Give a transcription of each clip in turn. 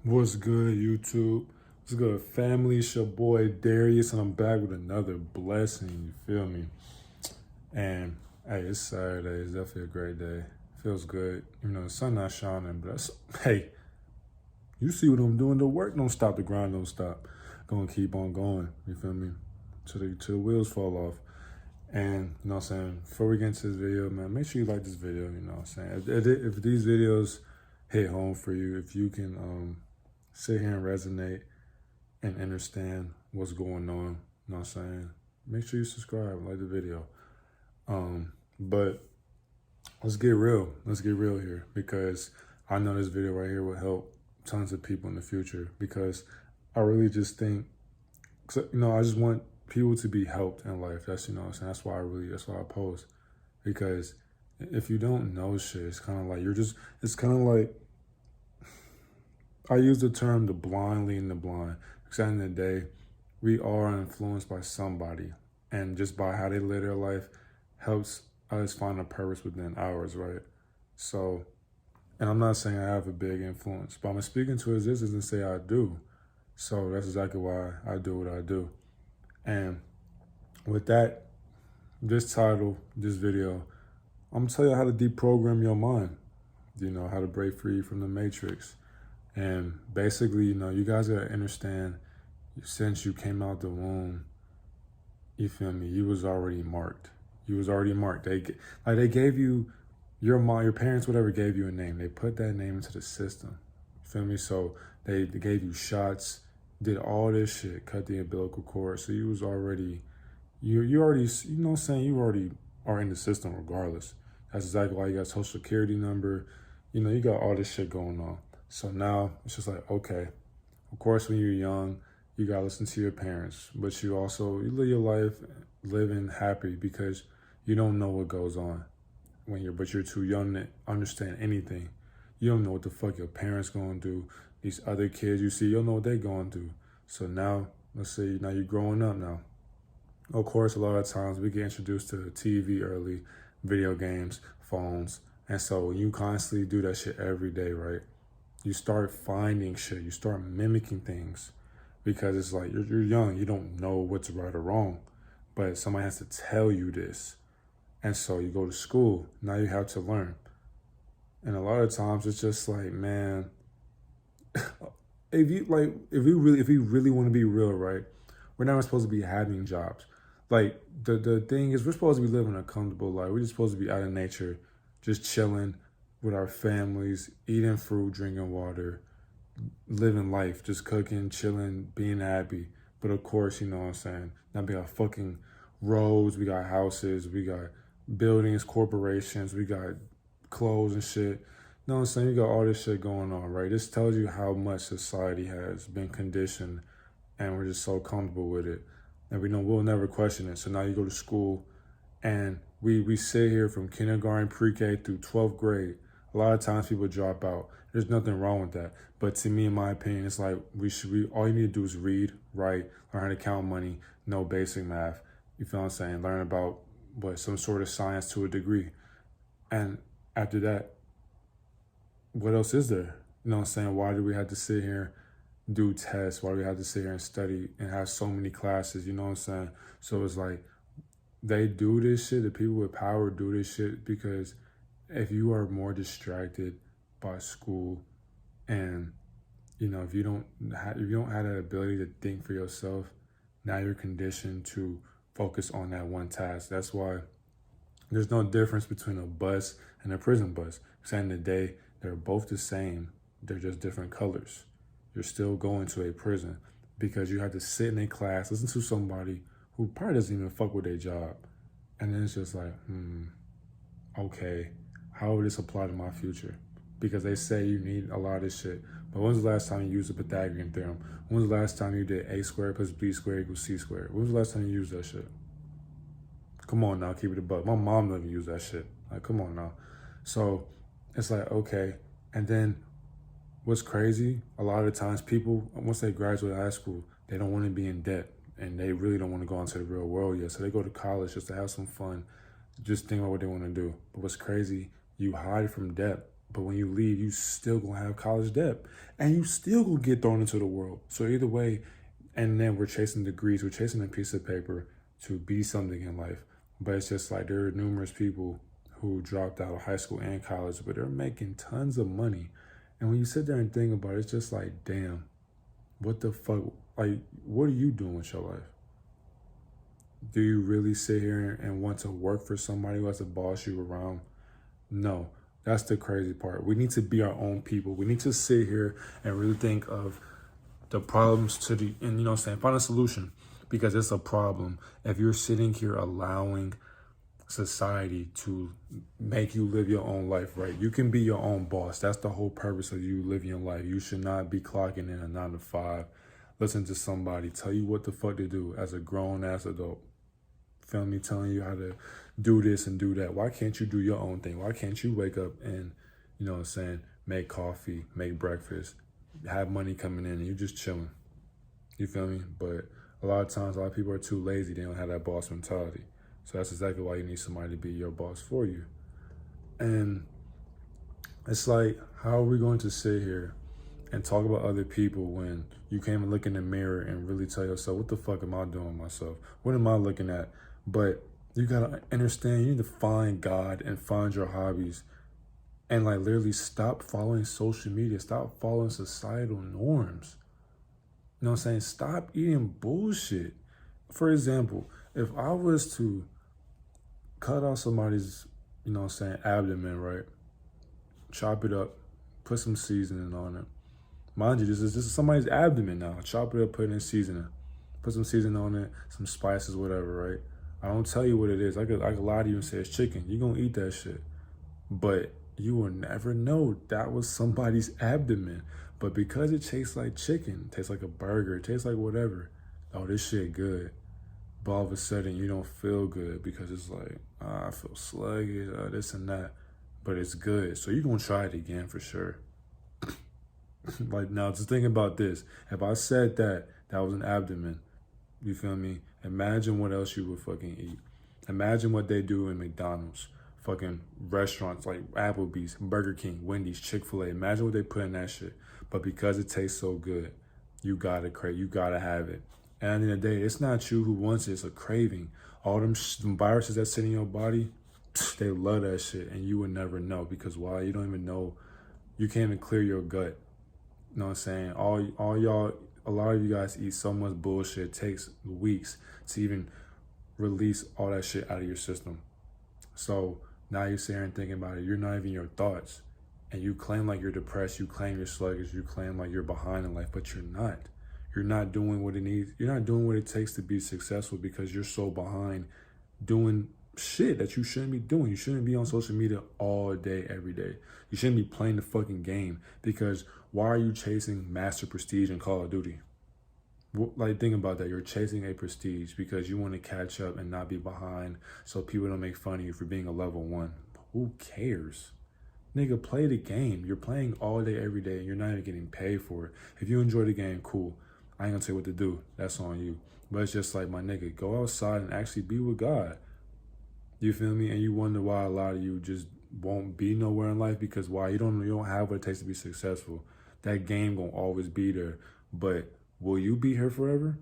What's good, YouTube? What's good, family? It's your boy Darius, and I'm back with another blessing. You feel me? And hey, it's Saturday. It's definitely a great day. Feels good. You know, the sun not shining, but hey, you see what I'm doing? The work don't stop. The grind don't stop. Gonna keep on going. You feel me? Till the wheels fall off. And you know what I'm saying? Before we get into this video, man, make sure you like this video. You know what I'm saying? If these videos hit home for you, if you can sit here and resonate and understand what's going on, you know what I'm saying? Make sure you subscribe, like the video. But let's get real. Let's get real here, because I know this video right here will help tons of people in the future, because I really just think, you know, I just want people to be helped in life. That's, you know what I'm saying? That's why I post. Because if you don't know shit, it's kind of like it's kind of like, I use the term the blind leading the blind. Because at the end of the day, we are influenced by somebody. And just by how they live their life helps us find a purpose within ours, right? So, and I'm not saying I have a big influence, but I'm speaking to this isn't say I do. So that's exactly why I do what I do. And with that, this title, this video, I'm gonna tell you how to deprogram your mind. You know, how to break free from the matrix. And basically, you know, you guys gotta understand, since you came out the womb, you feel me, you was already marked. You was already marked. They gave you, your mom, your parents, whatever, gave you a name. They put that name into the system. You feel me? So they gave you shots, did all this shit, cut the umbilical cord. So you was already, you already, you know what I'm saying, you already are in the system regardless. That's exactly why you got social security number. You know, you got all this shit going on. So now it's just like, okay, of course, when you're young, you gotta listen to your parents, but you live your life living happy, because you don't know what goes on but you're too young to understand anything. You don't know what the fuck your parents gonna do. These other kids you see, you don't know what they going through. So now, let's say now you're growing up now. Of course, a lot of times we get introduced to TV early, video games, phones. And so when you constantly do that shit every day, right? You start finding shit, you start mimicking things, because it's like you're young, you don't know what's right or wrong, but somebody has to tell you this. And so you go to school, now you have to learn. And a lot of times it's just like, man, if we really want to be real, right? We're not supposed to be having jobs. Like the thing is, we're supposed to be living a comfortable life. We're just supposed to be out in nature, just chilling with our families, eating fruit, drinking water, living life, just cooking, chilling, being happy. But of course, you know what I'm saying? Now we got fucking roads, we got houses, we got buildings, corporations, we got clothes and shit. You know what I'm saying? You got all this shit going on, right? This tells you how much society has been conditioned, and we're just so comfortable with it. And we know we'll never question it. So now you go to school, and we sit here from kindergarten, pre-K through 12th grade. A lot of times people drop out. There's nothing wrong with that. But to me, in my opinion, it's like all you need to do is read, write, learn how to count money, know basic math. You feel what I'm saying? Learn about some sort of science to a degree. And after that, what else is there? You know what I'm saying? Why do we have to sit here, do tests? Why do we have to sit here and study and have so many classes? You know what I'm saying? So it's like, they do this shit, the people with power do this shit, because if you are more distracted by school, and you know, if you don't have that ability to think for yourself, now you're conditioned to focus on that one task. That's why there's no difference between a bus and a prison bus. Because at the end of the day, they're both the same. They're just different colors. You're still going to a prison, because you have to sit in a class, listen to somebody who probably doesn't even fuck with their job. And then it's just like, okay, how would this apply to my future? Because they say you need a lot of this shit. But when's the last time you used the Pythagorean theorem? When's the last time you did a squared plus b squared equals c squared? When's the last time you used that shit? Come on now, keep it a buck. My mom doesn't use that shit. Like, come on now. So it's like, okay. And then what's crazy, a lot of the times people, once they graduate high school, they don't want to be in debt, and they really don't want to go into the real world yet. So they go to college just to have some fun, just think about what they want to do. But what's crazy, you hide from debt But when you leave, you still gonna have college debt, and you still gonna get thrown into the world. So either way, and then we're chasing degrees, we're chasing a piece of paper to be something in life. But it's just like there are numerous people who dropped out of high school and college, but they're making tons of money. And when you sit there and think about it, it's just like, damn, what the fuck? Like, what are you doing with your life? Do you really sit here and want to work for somebody who has to boss you around? No, that's the crazy part. We need to be our own people. We need to sit here and really think of the problems and you know what I'm saying, find a solution, because it's a problem if you're sitting here allowing society to make you live your own life, right? You can be your own boss. That's the whole purpose of you living your life. You should not be clocking in a 9 to 5, listen to somebody tell you what the fuck to do as a grown ass adult. Feel me? Telling you how to do this and do that. Why can't you do your own thing? Why can't you wake up and, you know what I'm saying, make coffee, make breakfast, have money coming in, and you just chilling? You feel me? But a lot of times, a lot of people are too lazy. They don't have that boss mentality. So that's exactly why you need somebody to be your boss for you. And it's like, how are we going to sit here and talk about other people when you can't even look in the mirror and really tell yourself, what the fuck am I doing with myself? What am I looking at? But you gotta understand, you need to find God and find your hobbies and like literally stop following social media, stop following societal norms. You know what I'm saying? Stop eating bullshit. For example, if I was to cut off somebody's, you know what I'm saying, abdomen, right? Chop it up, put some seasoning on it. Mind you, this is somebody's abdomen now. Chop it up, put it in seasoning. Put some seasoning on it, some spices, whatever, right? I don't tell you what it is. I could lie to you and say it's chicken. You're going to eat that shit. But you will never know that was somebody's abdomen. But because it tastes like chicken, tastes like a burger, tastes like whatever, oh, this shit good. But all of a sudden, you don't feel good because it's like, I feel sluggish, this and that. But it's good. So you're going to try it again for sure. Like, now, just think about this. If I said that was an abdomen, you feel me? Imagine what else you would fucking eat. Imagine what they do in McDonald's, fucking restaurants like Applebee's, Burger King, Wendy's, Chick-fil-A. Imagine what they put in that shit. But because it tastes so good, you gotta crave, you gotta have it. And at the end of the day, it's not you who wants it, it's a craving. All them viruses that sit in your body, they love that shit, and you would never know. Because why? You don't even know, you can't even clear your gut. You know what I'm saying? All y'all, a lot of you guys eat so much bullshit, it takes weeks to even release all that shit out of your system. So now you're sitting here and thinking about it, you're not even your thoughts. And you claim like you're depressed, you claim you're sluggish, you claim like you're behind in life, but you're not. You're not doing what it needs. You're not doing what it takes to be successful because you're so behind doing shit that you shouldn't be doing. You shouldn't be on social media all day, every day. You shouldn't be playing the fucking game, because why are you chasing master prestige in Call of Duty? Like, think about that. You're chasing a prestige because you want to catch up and not be behind so people don't make fun of you for being a level 1. Who cares? Nigga, play the game. You're playing all day, every day, and you're not even getting paid for it. If you enjoy the game, cool. I ain't gonna tell you what to do. That's on you. But it's just like, my nigga, go outside and actually be with God. You feel me? And you wonder why a lot of you just won't be nowhere in life, because why? You don't have what it takes to be successful. That game gonna always be there. But will you be here forever?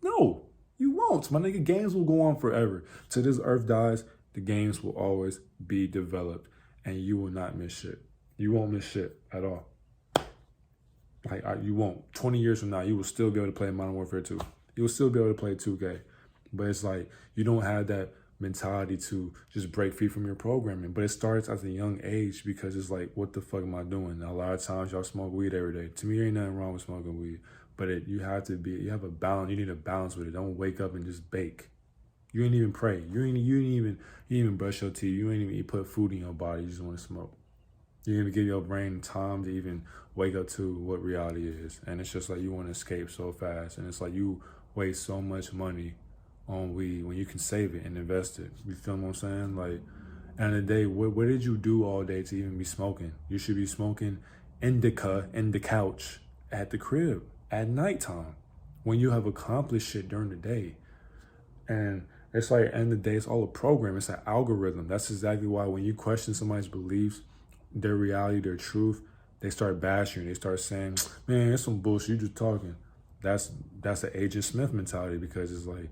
No, you won't. My nigga, games will go on forever. Till this earth dies, the games will always be developed. And you will not miss shit. You won't miss shit at all. Like, you won't. 20 years from now, you will still be able to play Modern Warfare 2. You will still be able to play 2K. But it's like, you don't have that mentality to just break free from your programming. But it starts at a young age, because it's like, what the fuck am I doing? Now, a lot of times, y'all smoke weed every day. To me, there ain't nothing wrong with smoking weed. But you have a balance. You need a balance with it. Don't wake up and just bake. You ain't even pray. You ain't even brush your teeth. You ain't even put food in your body. You just want to smoke. You ain't even give your brain time to even wake up to what reality is. And it's just like, you want to escape so fast. And it's like, you waste so much money on weed when you can save it and invest it. You feel what I'm saying? Like, at the end of the day, what did you do all day to even be smoking? You should be smoking indica in the couch at the crib at nighttime when you have accomplished shit during the day. And it's like, at the end of the day, it's all a program. It's an algorithm. That's exactly why when you question somebody's beliefs, their reality, their truth, they start bashing you. They start saying, man, it's some bullshit, you just talking. That's an Agent Smith mentality, because it's like,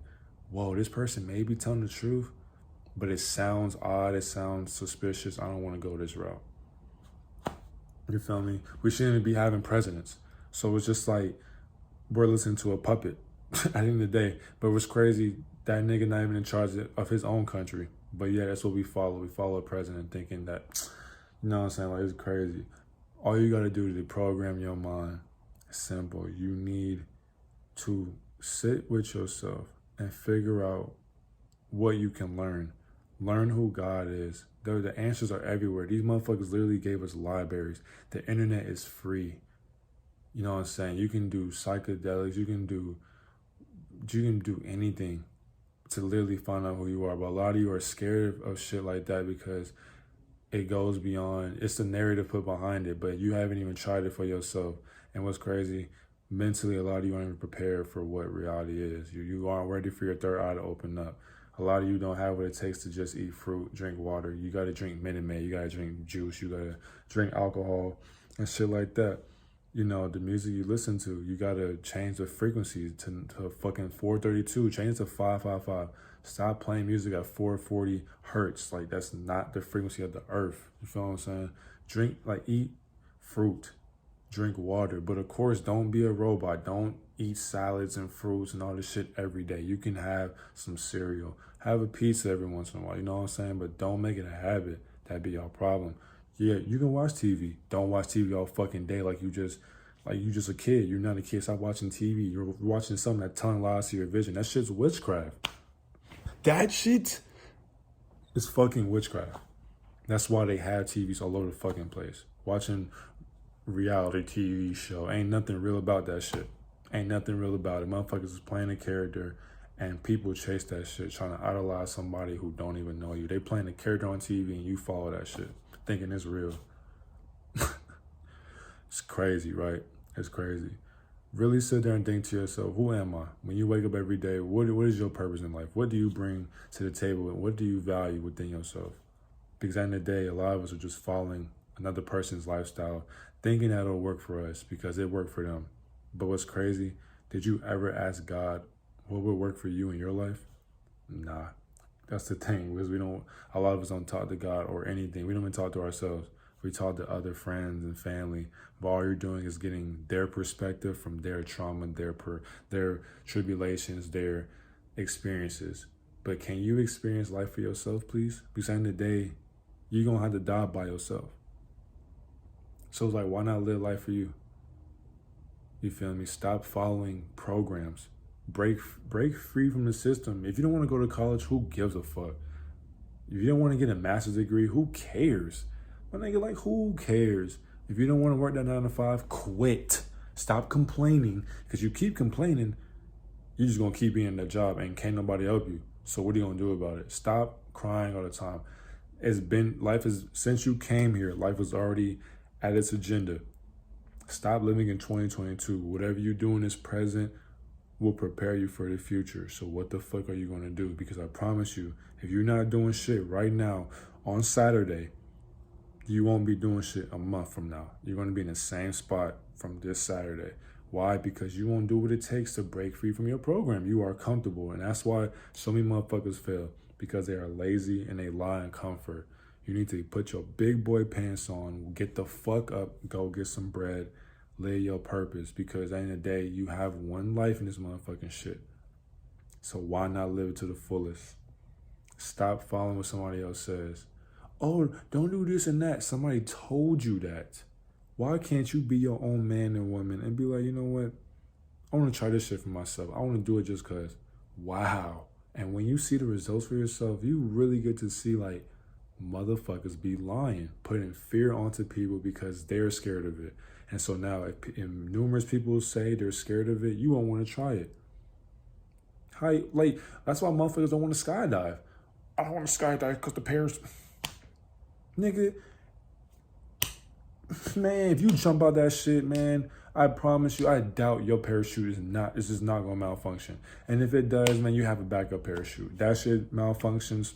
whoa, this person may be telling the truth, but it sounds odd, it sounds suspicious. I don't want to go this route. You feel me? We shouldn't even be having presidents. So it's just like we're listening to a puppet at the end of the day. But what's crazy, that nigga not even in charge of his own country. But yeah, that's what we follow. We follow a president thinking that, you know what I'm saying? Like, it's crazy. All you got to do to deprogram your mind is simple. You need to sit with yourself and figure out what you can learn. Learn who God is. The answers are everywhere. These motherfuckers literally gave us libraries. The internet is free. You know what I'm saying? You can do psychedelics. You can do anything to literally find out who you are. But a lot of you are scared of shit like that because it goes beyond, it's the narrative put behind it, but you haven't even tried it for yourself. And what's crazy, mentally, a lot of you aren't even prepared for what reality is. You aren't ready for your third eye to open up. A lot of you don't have what it takes to just eat fruit, drink water. You got to drink Minute Maid. You got to drink juice. You got to drink alcohol and shit like that. You know, the music you listen to, you got to change the frequency to fucking 432. Change it to 555. Stop playing music at 440 hertz. Like, that's not the frequency of the earth. You feel what I'm saying? Drink, like, eat fruit. Drink water. But of course, don't be a robot. Don't eat salads and fruits and all this shit every day. You can have some cereal. Have a pizza every once in a while. You know what I'm saying? But don't make it a habit. That'd be your problem. Yeah, you can watch TV. Don't watch TV all fucking day like you just a kid. You're not a kid. Stop watching TV. You're watching something that telling lies to your vision. That shit's witchcraft. That shit is fucking witchcraft. That's why they have TVs all over the fucking place. Watching reality TV show. Ain't nothing real about that shit. Ain't nothing real about it. Motherfuckers is playing a character and people chase that shit, trying to idolize somebody who don't even know you. They playing a character on TV and you follow that shit, thinking it's real. It's crazy, right? It's crazy. Really sit there and think to yourself, who am I? When you wake up every day, what is your purpose in life? What do you bring to the table and what do you value within yourself? Because at the end of the day, a lot of us are just following another person's lifestyle, thinking that it'll work for us because it worked for them. But what's crazy, did you ever ask God what would work for you in your life? Nah, that's the thing, because a lot of us don't talk to God or anything. We don't even talk to ourselves. We talk to other friends and family, but all you're doing is getting their perspective from their trauma, their tribulations, their experiences. But can you experience life for yourself, please? Because at the end of the day, you're going to have to die by yourself. So it's like, why not live life for you? You feel me? Stop following programs. Break free from the system. If you don't want to go to college, who gives a fuck? If you don't want to get a master's degree, who cares? My nigga, like, who cares? If you don't want to work that 9 to 5, quit. Stop complaining, because you keep complaining, you're just going to keep being in that job and can't nobody help you. So what are you going to do about it? Stop crying all the time. Since you came here, life was already at its agenda. Stop living in 2022. Whatever you do in this present will prepare you for the future. So what the fuck are you going to do? Because I promise you, if you're not doing shit right now on Saturday, you won't be doing shit a month from now. You're going to be in the same spot from this Saturday. Why? Because you won't do what it takes to break free from your program. You are comfortable. And that's why so many motherfuckers fail, because they are lazy and they lie in comfort. You need to put your big boy pants on, get the fuck up, go get some bread, live your purpose. Because at the end of the day, you have one life in this motherfucking shit. So why not live it to the fullest? Stop following what somebody else says. Oh, don't do this and that. Somebody told you that. Why can't you be your own man and woman and be like, you know what? I want to try this shit for myself. I want to do it just because. Wow. And when you see the results for yourself, you really get to see, like, motherfuckers be lying, putting fear onto people because they're scared of it. And so now if numerous people say they're scared of it, you won't want to try it. That's why motherfuckers don't want to skydive. I don't want to skydive because the parents... Nigga, man, if you jump out that shit, man, I promise you, I doubt your parachute is just not gonna malfunction. And if it does, man, you have a backup parachute. That shit malfunctions.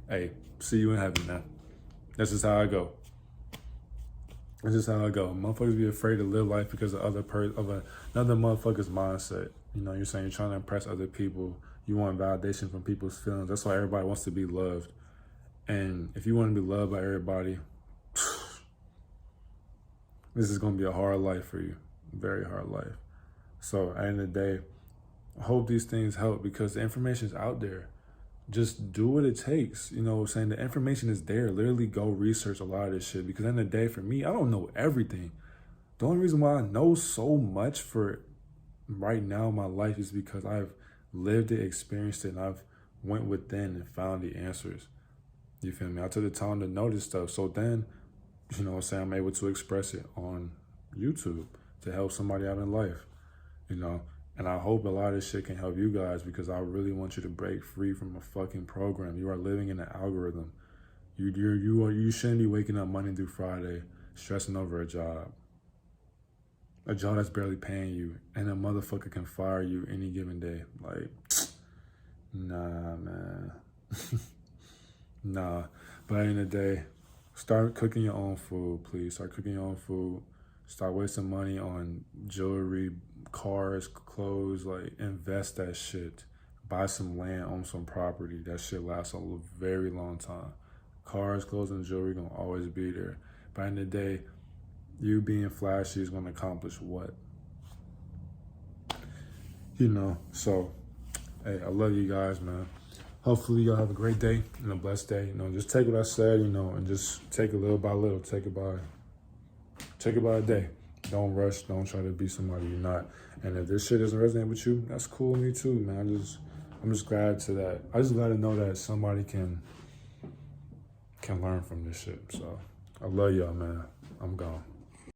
Hey, see you in heaven, man. That's just how I go. That's just how I go. Motherfuckers be afraid to live life because of another motherfucker's mindset. You know, you're saying you're trying to impress other people. You want validation from people's feelings. That's why everybody wants to be loved. And if you want to be loved by everybody, this is going to be a hard life for you. Very hard life. So at the end of the day, I hope these things help because the information is out there. Just do what it takes. You know what I'm saying? The information is there. Literally go research a lot of this shit because at the end of the day, for me, I don't know everything. The only reason why I know so much for right now in my life is because I've lived it, experienced it, and I've went within and found the answers. You feel me? I took the time to know this stuff. So then, you know what I'm saying, I'm able to express it on YouTube to help somebody out in life, you know? And I hope a lot of this shit can help you guys because I really want you to break free from a fucking program. You are living in an algorithm. You shouldn't be waking up Monday through Friday stressing over a job that's barely paying you, and a motherfucker can fire you any given day. Like, nah, man. Nah. But at the end of the day, start cooking your own food, please. Start cooking your own food. Start wasting money on jewelry, cars, clothes. Like, invest that shit. Buy some land, own some property. That shit lasts a very long time. Cars, clothes, and jewelry gonna always be there. But at the end of the day, you being flashy is gonna accomplish what? You know, so, hey, I love you guys, man. Hopefully y'all have a great day and a blessed day. You know, just take what I said, you know, and just take it little by little. Take it by a day. Don't rush. Don't try to be somebody you're not. And if this shit doesn't resonate with you, that's cool with me too, man. I'm just glad to that. I just glad to know that somebody can learn from this shit. So I love y'all, man. I'm gone.